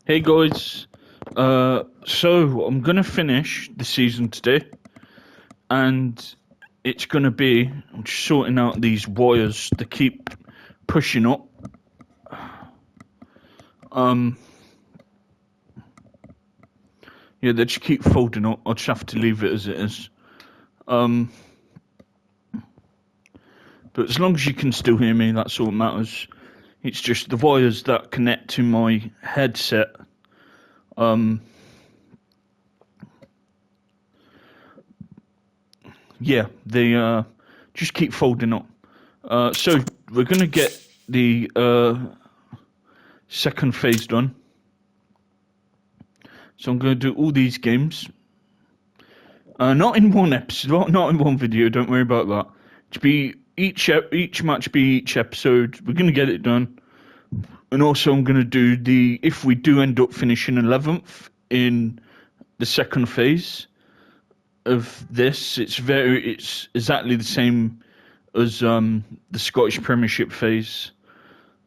Hey guys, so I'm gonna finish the season today, and it's gonna be I'm just sorting out these wires that keep pushing up. Um, yeah, they just keep folding up. I'll just have to leave it as it is. Um, but as long as you can still hear me, that's all that matters. It's just the wires that connect to my headset. Um, yeah, they just keep folding up. So we're gonna get the second phase done. So I'm going to do all these games. Not in one episode, not in one video. Don't worry about that. To be each match be each episode. We're going to get it done. And also, I'm going to do the if we do end up finishing 11th in the second phase of this. It's exactly the same as the Scottish Premiership phase.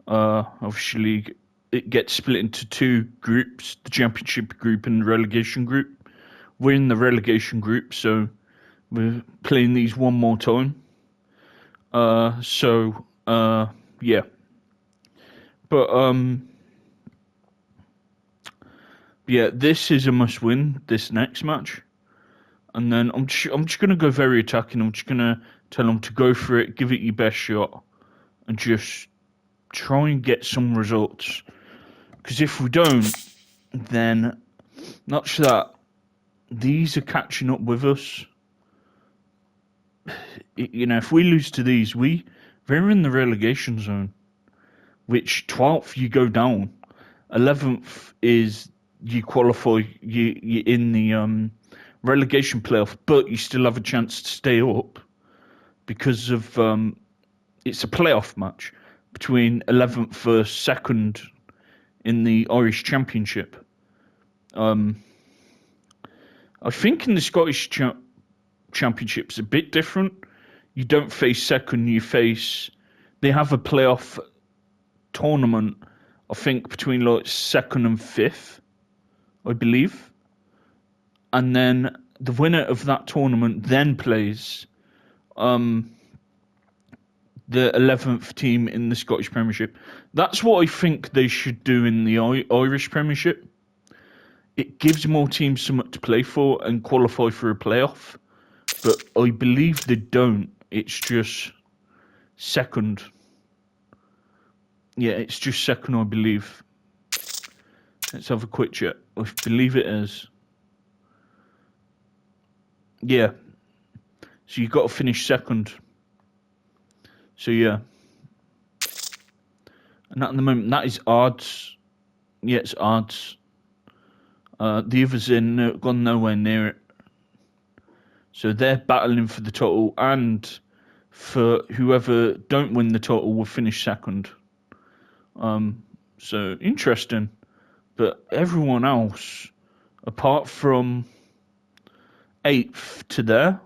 Obviously, it gets split into two groups: the Championship group and the relegation group. We're in the relegation group, so we're playing these one more time. Yeah, but yeah, this is a must-win. This next match, and then I'm just gonna go very attacking. I'm just gonna tell them to go for it, give it your best shot, and just try and get some results. Because if we don't, then not just that, these are catching up with us. You know, if we lose to these, we're in the relegation zone. Which 12th you go down, 11th is you qualify, you in the relegation playoff, but you still have a chance to stay up because of it's a playoff match between 11th versus 2nd in the Irish Championship. I think in the Scottish Championship it's a bit different. You don't face second, they have a playoff tournament, I think, between like second and fifth, I believe. And then the winner of that tournament then plays the 11th team in the Scottish Premiership. That's what I think they should do in the Irish Premiership. It gives more teams something to play for and qualify for a playoff. But I believe they don't. It's just second. Yeah, it's just second, I believe. Let's have a quick check. I believe it is. Yeah. So you've got to finish second. So yeah. And at the moment, that is odds. Yeah, it's odds. The others gone nowhere near it. So they're battling for the title, and for whoever don't win the title will finish second. So interesting. But everyone else, apart from 8th to there,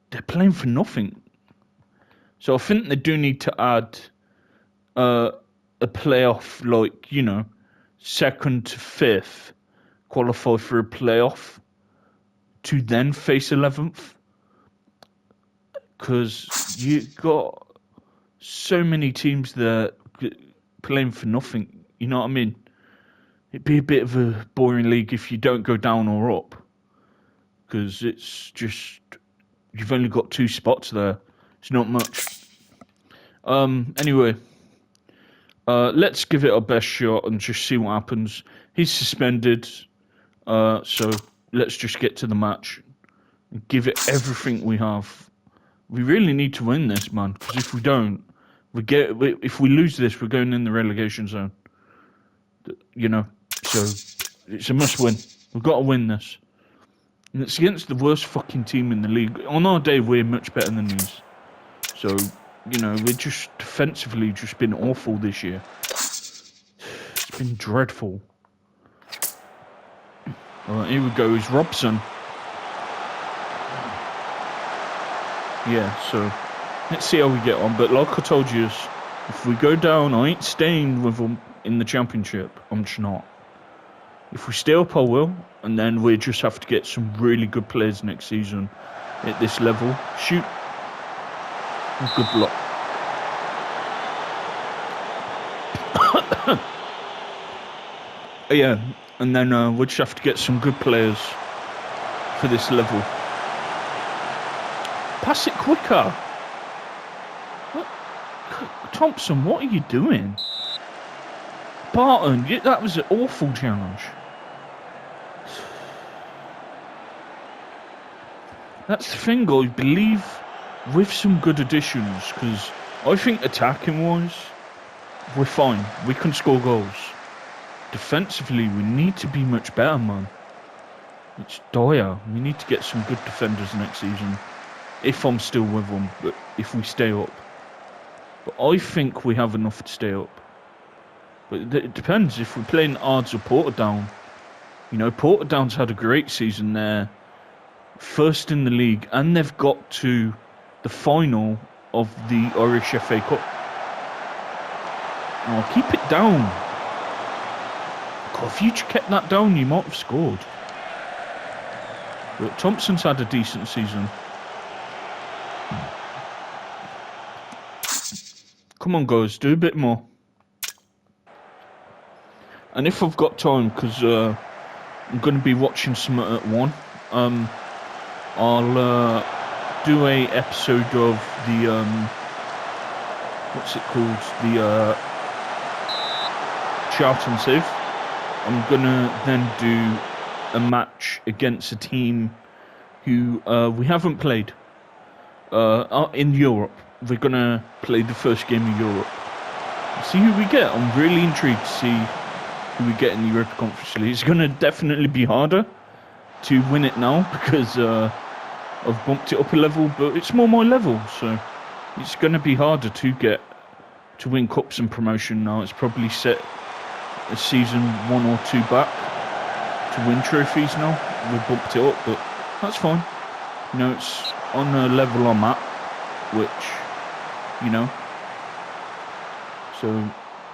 they're playing for nothing. So I think they do need to add a playoff, like, you know, 2nd to 5th, qualify for a playoff to then face 11th. Because you got so many teams there playing for nothing. You know what I mean? It'd be a bit of a boring league if you don't go down or up. Because it's just, you've only got 2 spots there. It's not much. Anyway, let's give it our best shot and just see what happens. He's suspended, so let's just get to the match and give it everything we have. We really need to win this, man, because if we don't, if we lose this, we're going in the relegation zone. You know, so it's a must-win. We've got to win this. And it's against the worst fucking team in the league. On our day, we're much better than these. So, you know, we're just defensively just been awful this year. It's been dreadful. Alright, here we go. Is Robson. Yeah, so let's see how we get on. But like I told you, if we go down, I ain't staying with them in the championship. I'm just not. If we stay up, I will, and then we just have to get some really good players next season at this level. Shoot. Good block. Yeah, and then we'll just have to get some good players for this level. Pass it quicker. What? Thompson, what are you doing? Barton, that was an awful challenge. That's the thing, I believe, with some good additions, because I think attacking-wise, we're fine. We can score goals. Defensively, we need to be much better, man. It's dire. We need to get some good defenders next season. If I'm still with them, but if we stay up. But I think we have enough to stay up. But it depends if we're playing Ards or Portadown. You know, Portadown's had a great season there. First in the league, and they've got to the final of the Irish FA Cup. Oh, keep it down. God, if you kept that down, you might have scored. But Thompson's had a decent season. Come on, guys, do a bit more. And if I've got time, because I'm going to be watching some at 1, I'll do a episode of the what's it called? The Charlton Save. I'm gonna then do a match against a team who we haven't played in Europe. We're gonna play the first game in Europe. See who we get. I'm really intrigued to see who we get in the Europa Conference League. It's gonna definitely be harder to win it now because I've bumped it up a level, but it's more my level, so it's going to be harder to win cups and promotion now. It's probably set a season 1 or 2 back to win trophies now. We've bumped it up, but that's fine. You know, it's on a level I'm at, which, you know, so,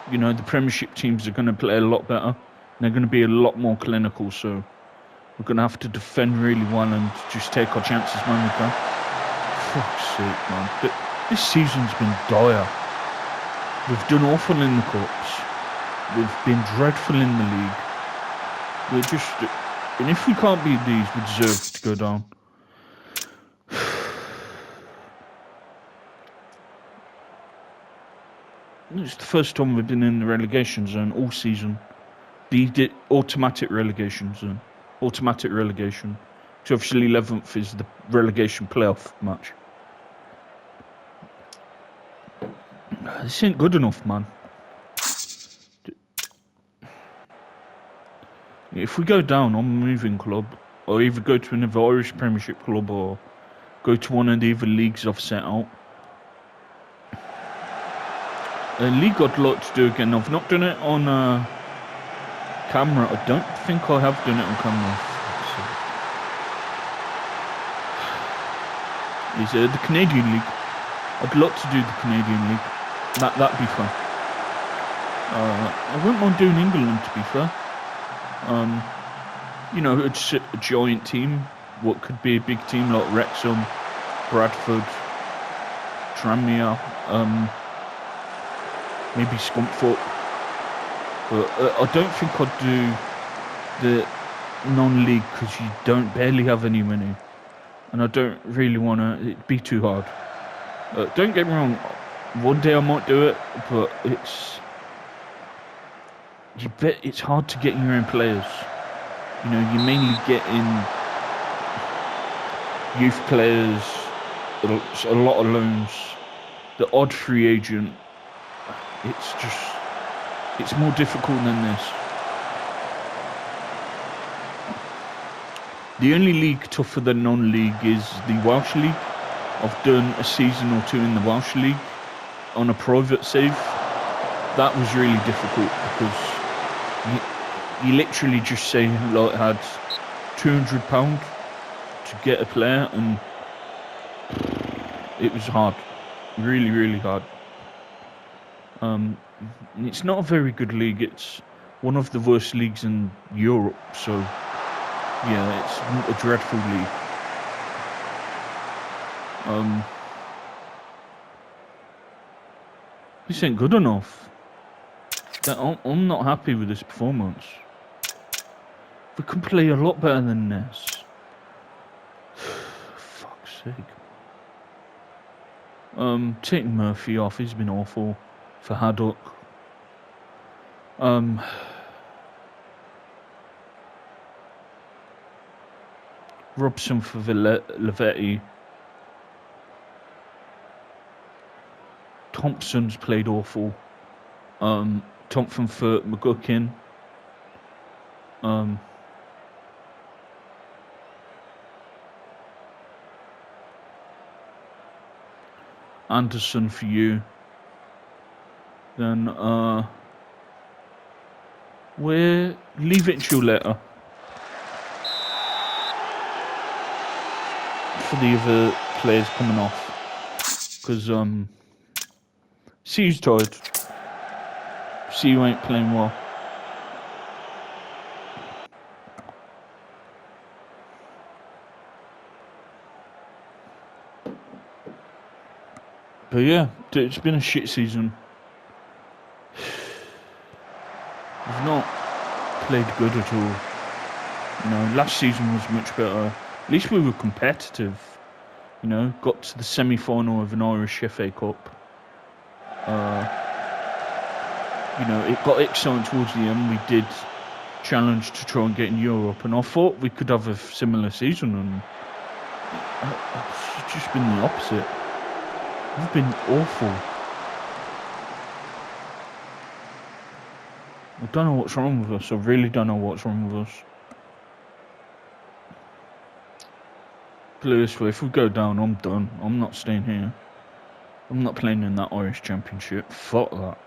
you know, the Premiership teams are going to play a lot better. And they're going to be a lot more clinical, so we're going to have to defend really well and just take our chances when we can. Fuck's sake, man. This season's been dire. We've done awful in the Cups. We've been dreadful in the league. We're just... And if we can't beat these, we deserve to go down. It's the first time we've been in the relegation zone all season. The automatic relegation zone. Automatic relegation. So obviously 11th is the relegation playoff match. This ain't good enough, man. If we go down, I'm a moving club. Or either go to another Irish Premiership club or go to one of the other leagues I've set out. A league I'd like to do again. I've not done it on camera. I don't think I have done it on camera. Is the Canadian League. I'd like to do the Canadian League. That'd be fun. I wouldn't mind doing England, to be fair. You know, it's a giant team. What could be a big team like Wrexham, Bradford, Tranmere, maybe Scunthorpe. But I don't think I'd do the non-league because you barely have any money. And I don't really want to, it'd be too hard. Don't get me wrong, one day I might do it, but it's hard to get your own players. You know, you mainly get in youth players, a lot of loans, the odd free agent. It's more difficult than this. The only league tougher than non-league is the Welsh League. I've done a season or 2 in the Welsh League on a private save. That was really difficult because you literally just say like had £200 to get a player, and it was hard, really, really hard. It's not a very good league. It's one of the worst leagues in Europe. So, yeah, it's a dreadful league. This ain't good enough. I'm not happy with this performance. We can play a lot better than this. Fuck's sake. Taking Murphy off, he's been awful for Haddock. Robson for Lavetti. Thompson's played awful. Thompson for McGuckin. Anderson for you. Then we'll leave it till later. For the other players coming off. Because C's tired. C ain't playing well. But yeah, it's been a shit season. We've not played good at all. You know, last season was much better. At least we were competitive. You know, got to the semi-final of an Irish FA Cup. You know, it got exciting towards the end. We did challenge to try and get in Europe, and I thought we could have a similar season, and it's just been the opposite. We've been awful. I don't know what's wrong with us. I really don't know what's wrong with us. Put it this way, if we go down, I'm done. I'm not staying here. I'm not playing in that Irish Championship. Fuck that.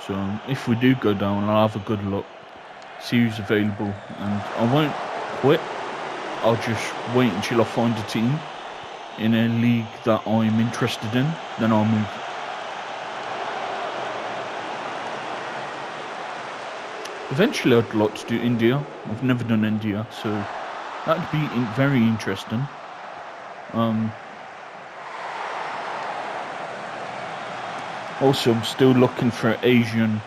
So, if we do go down, I'll have a good look. See who's available. And I won't quit. I'll just wait until I find a team in a league that I'm interested in. Then I'll move. Eventually, I'd like to do India. I've never done India, so that'd be very interesting. Also, I'm still looking for an Asian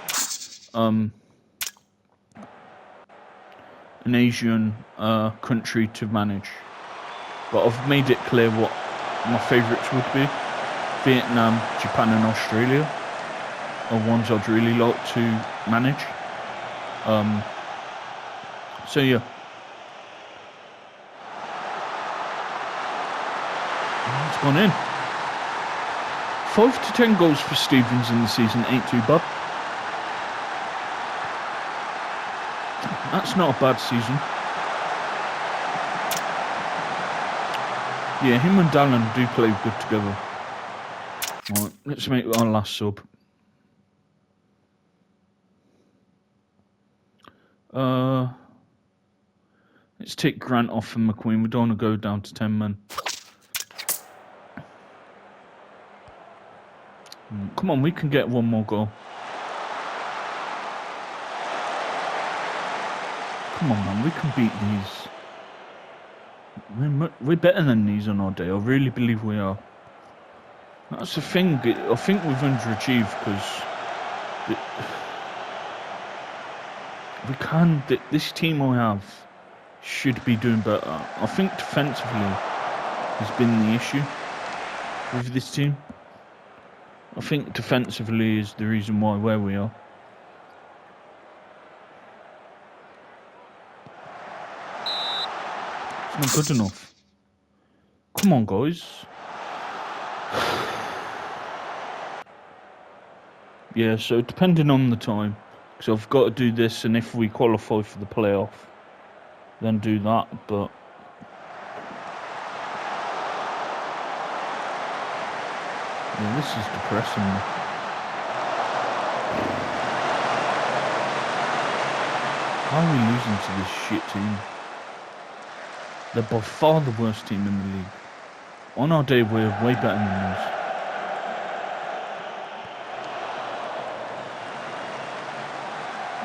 country to manage. But I've made it clear what my favourites would be. Vietnam, Japan and Australia are ones I'd really like to manage. So yeah. It's gone in. 5 to 10 goals for Stevens in the season ain't too bad. That's not a bad season. Yeah, him and Dallin do play good together. Right, let's make our last sub. Let's take Grant off and McQueen. We don't want to go down to 10 men. Come on, we can get one more goal. Come on, man, we can beat these. We're better than these on our day. I really believe we are. That's the thing. I think we've underachieved because we can. This team I have should be doing better. I think defensively has been the issue with this team. I think defensively is the reason why where we are. It's not good enough. Come on, guys. Yeah, so depending on the time, because I've got to do this, and if we qualify for the playoff, then do that, but... Yeah, this is depressing me. How are we losing to this shit team? They're by far the worst team in the league. On our day, we're way better than this.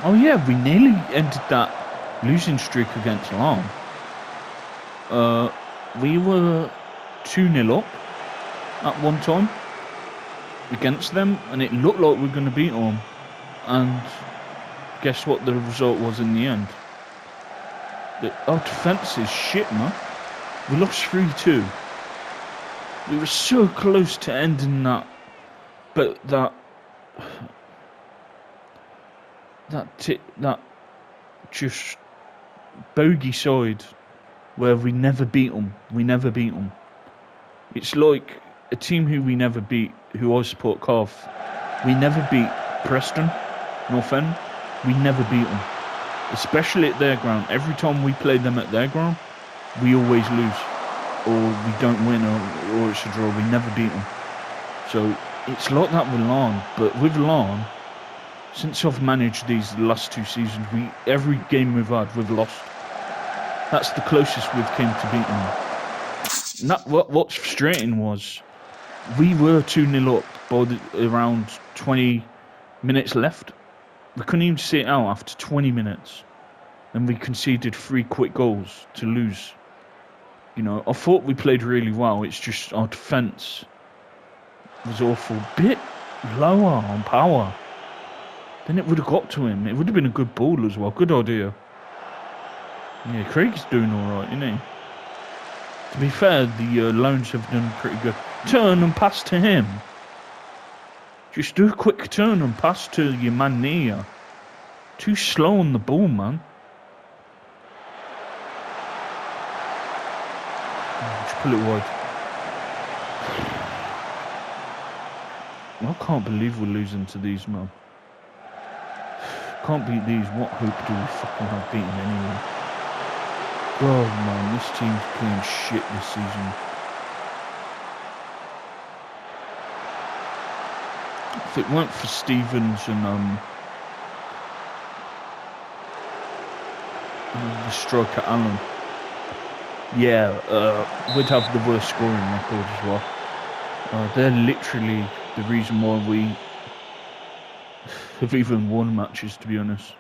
Oh yeah, we nearly ended that losing streak against Larne. We were 2-0 up at one time against them, and it looked like we were going to beat them. And guess what the result was in the end? Our defence is shit, man. We lost 3-2. We were so close to ending that, but that just bogey side where we never beat them. We never beat them. It's like a team who we never beat, who I support, Cardiff. We never beat Preston, North End. We never beat them, especially at their ground. Every time we play them at their ground, we always lose, or we don't win, or it's a draw. We never beat them. So it's like that with Larne, but with Larne, since I've managed these last 2 seasons, every game we've had, we've lost. That's the closest we've came to beating them. What's frustrating was we were 2-0 up by around 20 minutes left. We couldn't even see it out after 20 minutes. And we conceded 3 quick goals to lose. You know, I thought we played really well. It's just our defence was awful. Bit lower on power. Then it would have got to him. It would have been a good ball as well. Good idea. Yeah, Craig's doing alright, isn't he? To be fair, the loans have done pretty good. Turn and pass to him. Just do a quick turn and pass to your man Nia. Too slow on the ball, man. Just pull it wide. I can't believe we're losing to these, man. Can't beat these. What hope do we fucking have beating anyone? God, man, this team's playing shit this season. If it weren't for Stevens and the striker Allen, yeah, we'd have the worst scoring record as well. They're literally the reason why we have even won matches, to be honest.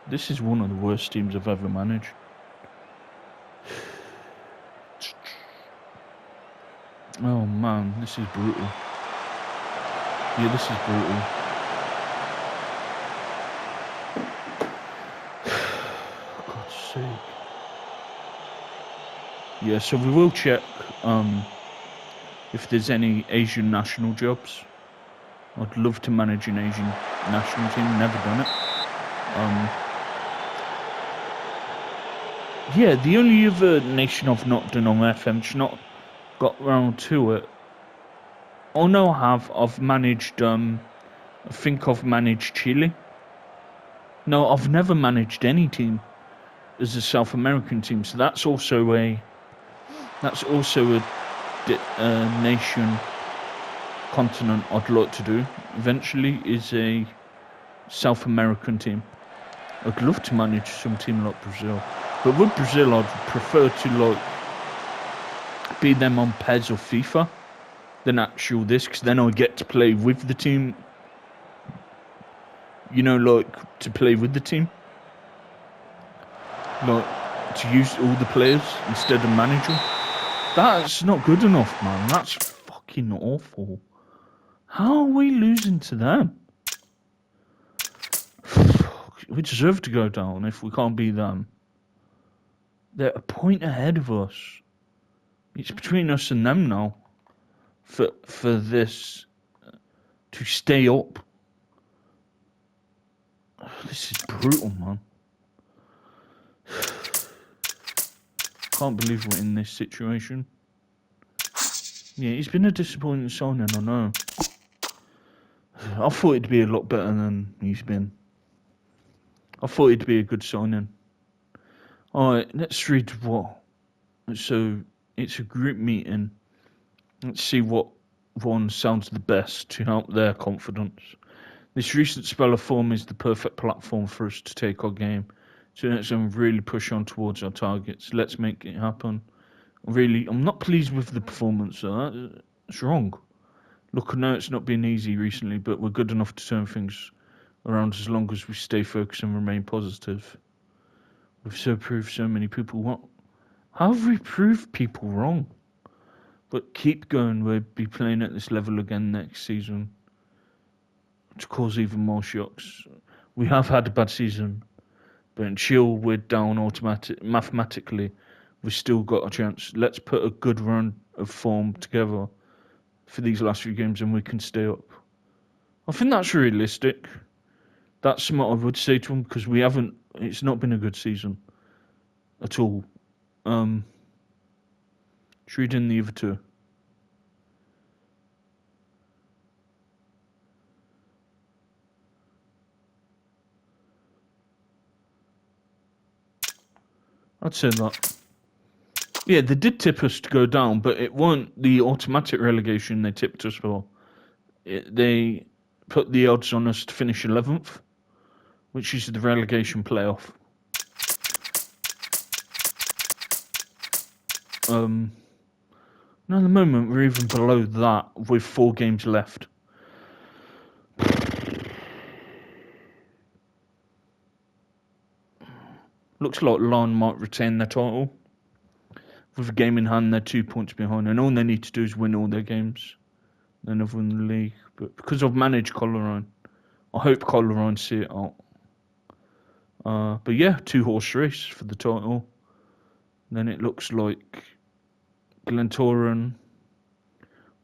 This is one of the worst teams I've ever managed. Oh man, this is brutal. Yeah, this is brutal. God's sake. Yeah, so we will check if there's any Asian national jobs. I'd love to manage an Asian national team. Never done it. Yeah, the only other nation I've not done on FM, just not got round to it. Oh no, I have. I've managed, I think I've managed Chile. No, I've never managed any team as a South American team, so that's also a nation, continent I'd like to do eventually, is a South American team. I'd love to manage some team like Brazil, but with Brazil I'd prefer to be them on PES or FIFA than actual this, because then I get to play with the team. You know, to play with the team, to use all the players instead of managing. That's not good enough, man. That's fucking awful. How are we losing to them? We deserve to go down if we can't beat them. They're a point ahead of us. It's between us and them now. For this to stay up. This is brutal, man. Can't believe we're in this situation. Yeah, he's been a disappointing signing, I know. I thought it'd be a lot better than he's been. I thought it'd be a good signing. Alright, let's read what. So, it's a group meeting. Let's see what one sounds the best to help their confidence. This recent spell of form is the perfect platform for us to take our game. So let's really push on towards our targets. Let's make it happen. I'm not pleased with the performance. It's wrong. Look, I know it's not been easy recently, but we're good enough to turn things around as long as we stay focused and remain positive. We've so proved so many people wrong. How have we proved people wrong? But keep going. We'll be playing at this level again next season to cause even more shocks. We have had a bad season, but until we're down mathematically, we've still got a chance. Let's put a good run of form together for these last few games and we can stay up. I think that's realistic. That's what I would say to him because it's not been a good season at all. Should read in the other two. I'd say that. Yeah, they did tip us to go down, but it weren't the automatic relegation they tipped us for. They put the odds on us to finish 11th, which is the relegation playoff. Now, at the moment, we're even below that with 4 games left. Looks like Lyon might retain their title. With a game in hand, they're 2 points behind, and all they need to do is win all their games. Then they've won the league. But because I've managed Coleraine, I hope Coleraine see it out. But yeah, 2-horse race for the title. Then it looks like Glentoran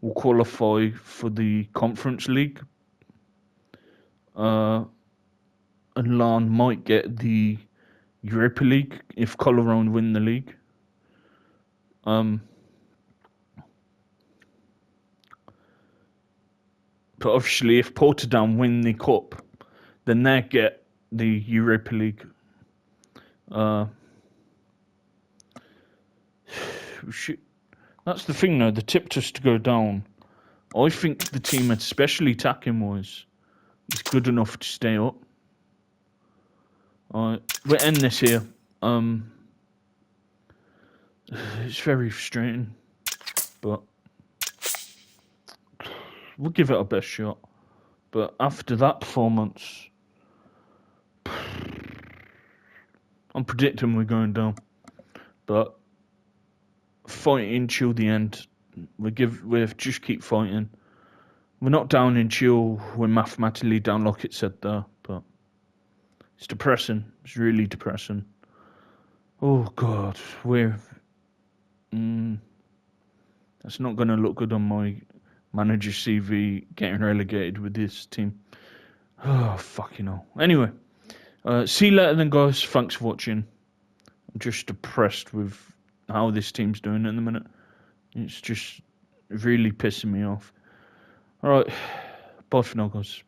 will qualify for the Conference League. And Larne might get the Europa League if Coleraine win the league. But obviously, if Portadown win the cup, then they get the Europa League. That's the thing, though. They tipped us to go down. I think the team, especially attacking wise, is good enough to stay up. We'll end this here. It's very frustrating, but we'll give it our best shot. But after that performance, I'm predicting we're going down. But fighting till the end. We just keep fighting. We're not down in chill. We're mathematically down, like it said there. But it's depressing. It's really depressing. Oh God, that's not going to look good on my manager CV getting relegated with this team. Oh, fucking hell. Anyway, see you later then, guys. Thanks for watching. I'm just depressed with how this team's doing at the minute. It's just really pissing me off. Alright, bye for now, guys.